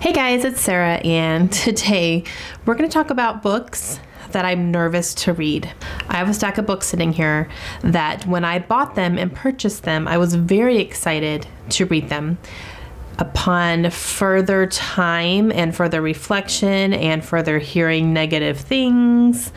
Hey guys, it's Sarah, and today we're going to talk about books that I'm nervous to read. I have a stack of books sitting here that when I bought them and purchased them, I was very excited to read them. Upon further time and further reflection and further hearing negative things,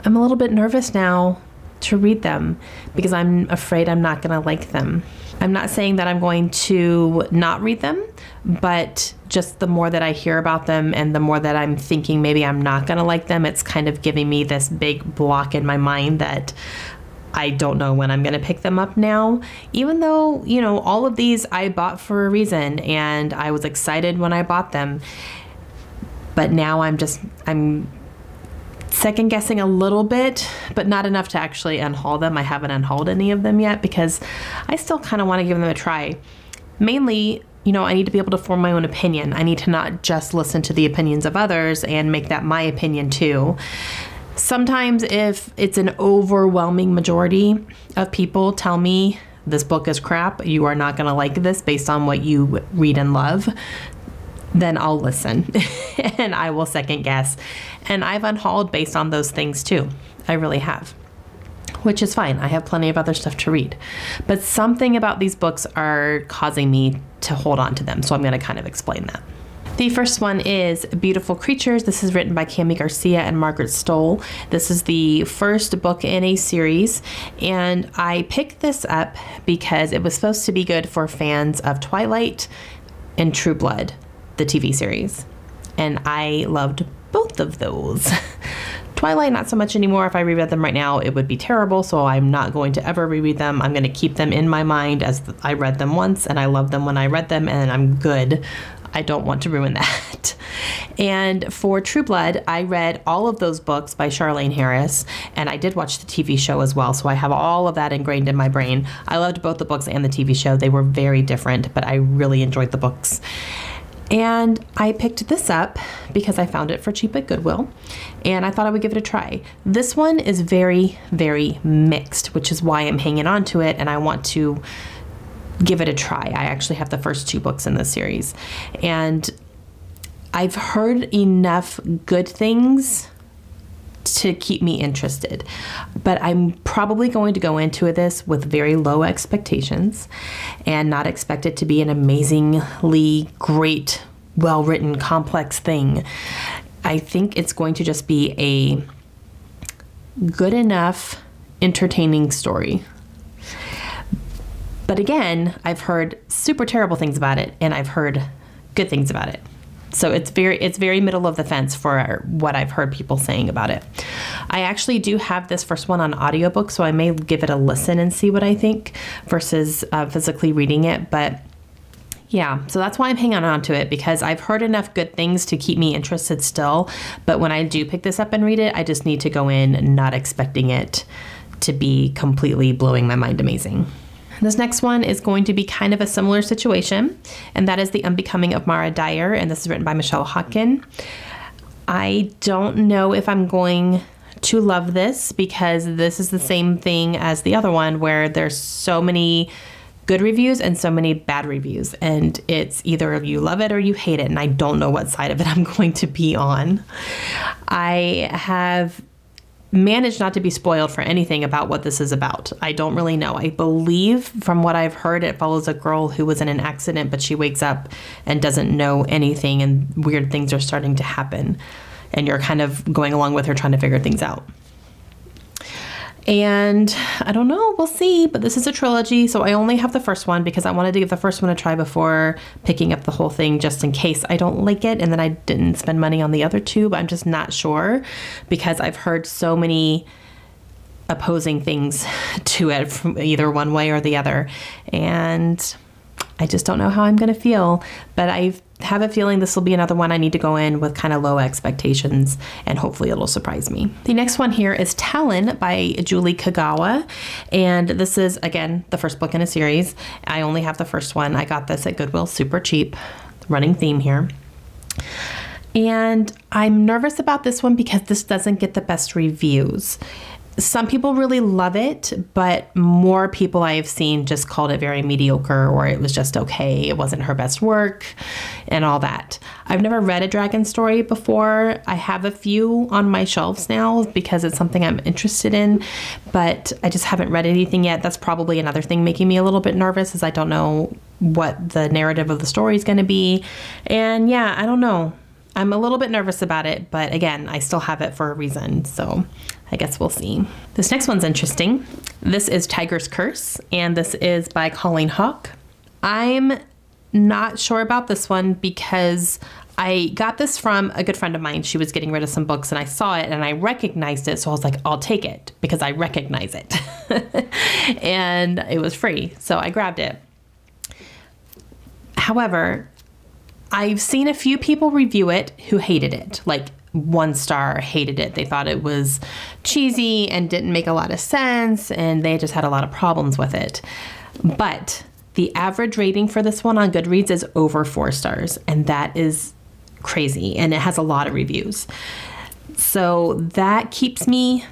I'm a little bit nervous now to read them because I'm afraid I'm not going to like them. I'm not saying that I'm going to not read them, but just the more that I hear about them and the more that I'm thinking maybe I'm not going to like them, it's kind of giving me this big block in my mind that I don't know when I'm going to pick them up now. Even though, you know, all of these I bought for a reason and I was excited when I bought them. But now I'm second guessing a little bit, but not enough to actually unhaul them. I haven't unhauled any of them yet because I still kind of want to give them a try. Mainly, you know, I need to be able to form my own opinion. I need to not just listen to the opinions of others and make that my opinion too. Sometimes if it's an overwhelming majority of people tell me this book is crap, you are not going to like this based on what you read and love, then I'll listen and I will second guess. And I've unhauled based on those things too. I really have, which is fine. I have plenty of other stuff to read, but something about these books are causing me to hold on to them. So I'm going to kind of explain that. The first one is Beautiful Creatures. This is written by Cami Garcia and Margaret Stoll. This is the first book in a series, and I picked this up because it was supposed to be good for fans of Twilight and True Blood, the TV series, and I loved both of those. Twilight, not so much anymore. If I reread them right now, it would be terrible, so I'm not going to ever reread them. I'm going to keep them in my mind as I read them once, and I loved them when I read them, and I'm good. I don't want to ruin that. And for True Blood, I read all of those books by Charlaine Harris, and I did watch the TV show as well, so I have all of that ingrained in my brain. I loved both the books and the TV show. They were very different, but I really enjoyed the books. And I picked this up because I found it for cheap at Goodwill, and I thought I would give it a try. This one is very, very mixed, which is why I'm hanging on to it, and I want to give it a try. I actually have the first two books in this series, and I've heard enough good things to keep me interested, but I'm probably going to go into this with very low expectations and not expect it to be an amazingly great, well-written, complex thing. I think it's going to just be a good enough, entertaining story. But again, I've heard super terrible things about it, and I've heard good things about it. So it's very middle of the fence for what I've heard people saying about it. I actually do have this first one on audiobook, so I may give it a listen and see what I think versus physically reading it. But yeah, so that's why I'm hanging on to it, because I've heard enough good things to keep me interested still. But when I do pick this up and read it, I just need to go in not expecting it to be completely blowing my mind amazing. This next one is going to be kind of a similar situation, and that is The Unbecoming of Mara Dyer, and this is written by Michelle Hawken. I don't know if I'm going to love this because this is the same thing as the other one where there's so many good reviews and so many bad reviews, and it's either you love it or you hate it, and I don't know what side of it I'm going to be on. I have managed not to be spoiled for anything about what this is about. I don't really know. I believe from what I've heard, it follows a girl who was in an accident, but she wakes up and doesn't know anything, and weird things are starting to happen, and you're kind of going along with her trying to figure things out. And I don't know, we'll see, but this is a trilogy, so I only have the first one because I wanted to give the first one a try before picking up the whole thing, just in case I don't like it and then I didn't spend money on the other two, but I'm just not sure because I've heard so many opposing things to it from either one way or the other, and I just don't know how I'm going to feel, but I have a feeling this will be another one I need to go in with kind of low expectations, and hopefully it'll surprise me. The next one here is Talon by Julie Kagawa, and this is, again, the first book in a series. I only have the first one. I got this at Goodwill super cheap, running theme here. And I'm nervous about this one because this doesn't get the best reviews. Some people really love it, but more people I have seen just called it very mediocre, or it was just okay. It wasn't her best work and all that. I've never read a dragon story before. I have a few on my shelves now because it's something I'm interested in, but I just haven't read anything yet. That's probably another thing making me a little bit nervous, is I don't know what the narrative of the story is going to be. And yeah, I don't know. I'm a little bit nervous about it, but again, I still have it for a reason, so I guess we'll see. This next one's interesting. This is Tiger's Curse, and this is by Colleen Hawke. I'm not sure about this one because I got this from a good friend of mine. She was getting rid of some books and I saw it and I recognized it. So I was like, I'll take it because I recognize it. And it was free, so I grabbed it. However, I've seen a few people review it who hated it, like 1 star, hated it. They thought it was cheesy and didn't make a lot of sense, and they just had a lot of problems with it. But the average rating for this one on Goodreads is over 4 stars, and that is crazy, and it has a lot of reviews. So that keeps me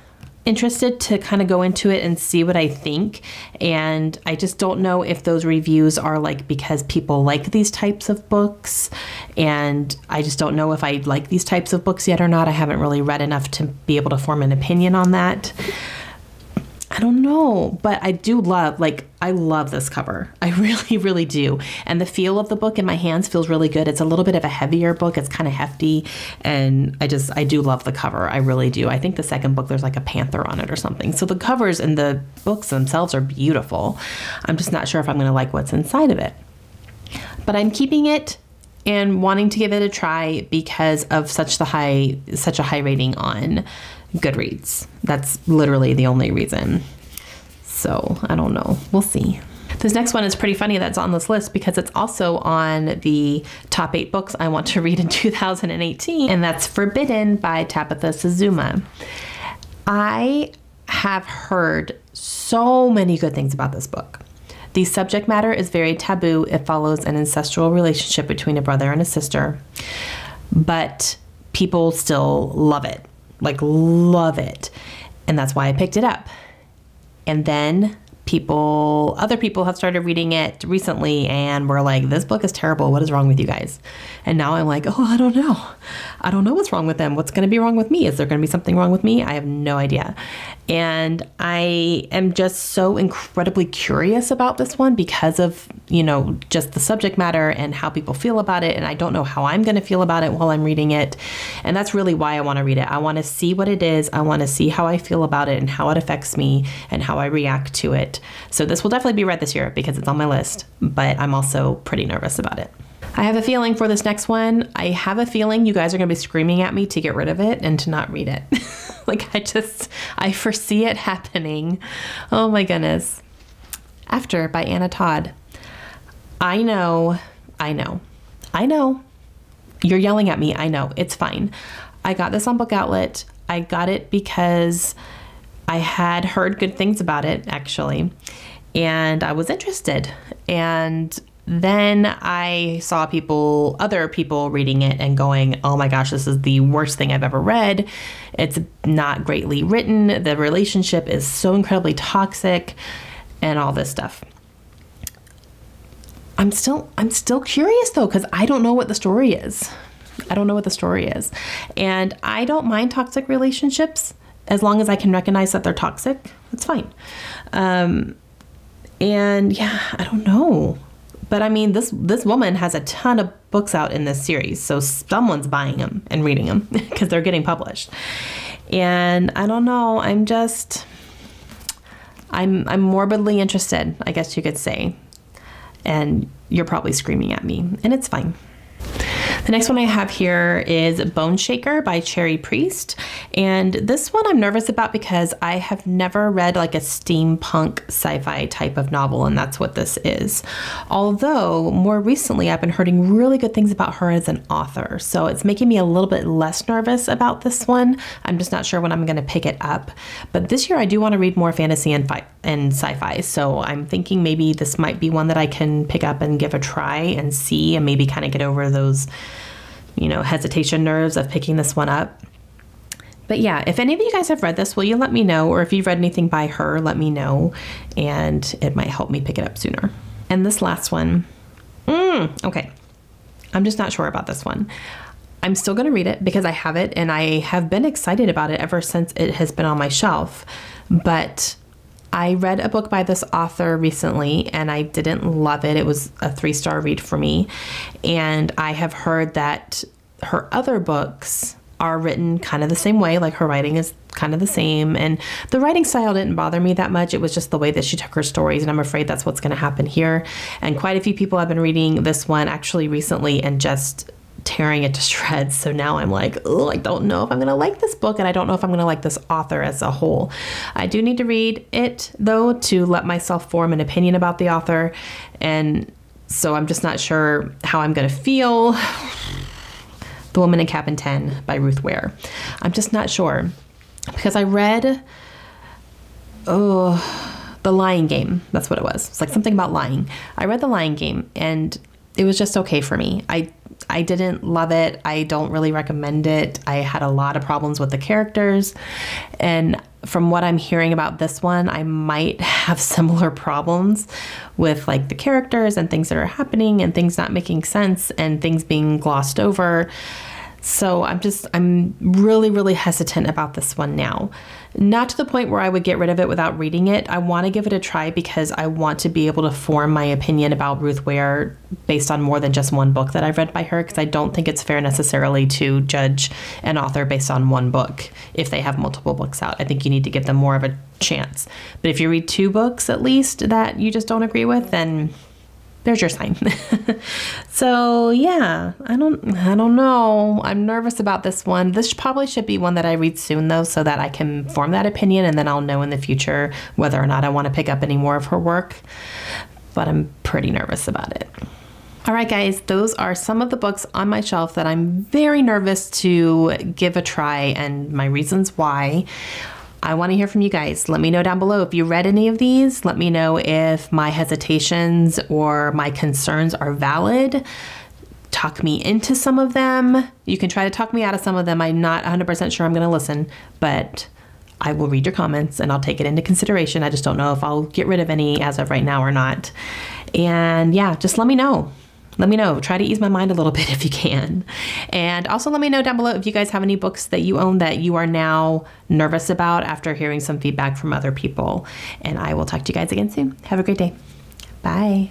interested to kind of go into it and see what I think. And I just don't know if those reviews are like because people like these types of books, and I just don't know if I like these types of books yet or not. I haven't really read enough to be able to form an opinion on that. I don't know, but I do love, like, I love this cover. I really, really do. And the feel of the book in my hands feels really good. It's a little bit of a heavier book. It's kind of hefty. And I do love the cover. I really do. I think the second book, there's like a panther on it or something. So the covers and the books themselves are beautiful. I'm just not sure if I'm going to like what's inside of it. But I'm keeping it and wanting to give it a try because of such a high rating on Goodreads. That's literally the only reason. So I don't know. We'll see. This next one is pretty funny that's on this list because it's also on the top 8 books I want to read in 2018, and that's Forbidden by Tabitha Suzuma. I have heard so many good things about this book. The subject matter is very taboo. It follows an ancestral relationship between a brother and a sister, but people still love it. Like, love it. And that's why I picked it up. And then other people have started reading it recently and were like, this book is terrible. What is wrong with you guys? And now I'm like, oh, I don't know. I don't know what's wrong with them. What's going to be wrong with me? Is there going to be something wrong with me? I have no idea. And I am just so incredibly curious about this one because of, just the subject matter and how people feel about it. And I don't know how I'm going to feel about it while I'm reading it. And that's really why I want to read it. I want to see what it is. I want to see how I feel about it and how it affects me and how I react to it. So this will definitely be read this year because it's on my list, but I'm also pretty nervous about it. I have a feeling for this next one. I have a feeling you guys are going to be screaming at me to get rid of it and to not read it. I foresee it happening. Oh my goodness. After by Anna Todd. I know. You're yelling at me. I know. It's fine. I got this on Book Outlet. I got it because I had heard good things about it, actually, and I was interested. And then I saw other people reading it and going, oh my gosh, this is the worst thing I've ever read. It's not greatly written. The relationship is so incredibly toxic and all this stuff. I'm still curious though, because I don't know what the story is. And I don't mind toxic relationships as long as I can recognize that they're toxic. That's fine. And yeah, I don't know. But I mean, this woman has a ton of books out in this series, so someone's buying them and reading them because they're getting published. And I don't know. I'm morbidly interested, I guess you could say. And you're probably screaming at me, and it's fine. The next one I have here is Boneshaker by Cherry Priest. And this one I'm nervous about because I have never read like a steampunk sci-fi type of novel, and that's what this is. Although more recently I've been hearing really good things about her as an author. So it's making me a little bit less nervous about this one. I'm just not sure when I'm going to pick it up. But this year I do want to read more fantasy and sci-fi. So I'm thinking maybe this might be one that I can pick up and give a try and see, and maybe kind of get over those hesitation nerves of picking this one up. But yeah, if any of you guys have read this, will you let me know? Or if you've read anything by her, let me know. And it might help me pick it up sooner. And this last one, okay. I'm just not sure about this one. I'm still going to read it because I have it and I have been excited about it ever since it has been on my shelf. But I read a book by this author recently and I didn't love it. It was a 3-star read for me. And I have heard that her other books are written kind of the same way, like her writing is kind of the same, and the writing style didn't bother me that much. It was just the way that she took her stories, and I'm afraid that's what's going to happen here. And quite a few people have been reading this one actually recently and just tearing it to shreds. So now I'm like, oh, I don't know if I'm going to like this book, and I don't know if I'm going to like this author as a whole. I do need to read it though to let myself form an opinion about the author, and so I'm just not sure how I'm going to feel. The Woman in Cabin 10 by Ruth Ware. I'm just not sure because I read, The Lying Game. That's what it was. It's like something about lying. I read The Lying Game and it was just okay for me. I didn't love it. I don't really recommend it. I had a lot of problems with the characters. And from what I'm hearing about this one, I might have similar problems with like the characters and things that are happening and things not making sense and things being glossed over. So I'm really, really hesitant about this one now. Not to the point where I would get rid of it without reading it. I want to give it a try because I want to be able to form my opinion about Ruth Ware based on more than just one book that I've read by her, because I don't think it's fair necessarily to judge an author based on one book if they have multiple books out. I think you need to give them more of a chance. But if you read 2 books at least that you just don't agree with, then there's your sign. So yeah, I don't know. I'm nervous about this one. This probably should be one that I read soon though, so that I can form that opinion and then I'll know in the future whether or not I want to pick up any more of her work. But I'm pretty nervous about it. All right, guys, those are some of the books on my shelf that I'm very nervous to give a try and my reasons why. I want to hear from you guys. Let me know down below if you read any of these. Let me know if my hesitations or my concerns are valid. Talk me into some of them. You can try to talk me out of some of them. I'm not 100% sure I'm going to listen, but I will read your comments and I'll take it into consideration. I just don't know if I'll get rid of any as of right now or not. And yeah, just let me know. Let me know. Try to ease my mind a little bit if you can. And also let me know down below if you guys have any books that you own that you are now nervous about after hearing some feedback from other people. And I will talk to you guys again soon. Have a great day. Bye.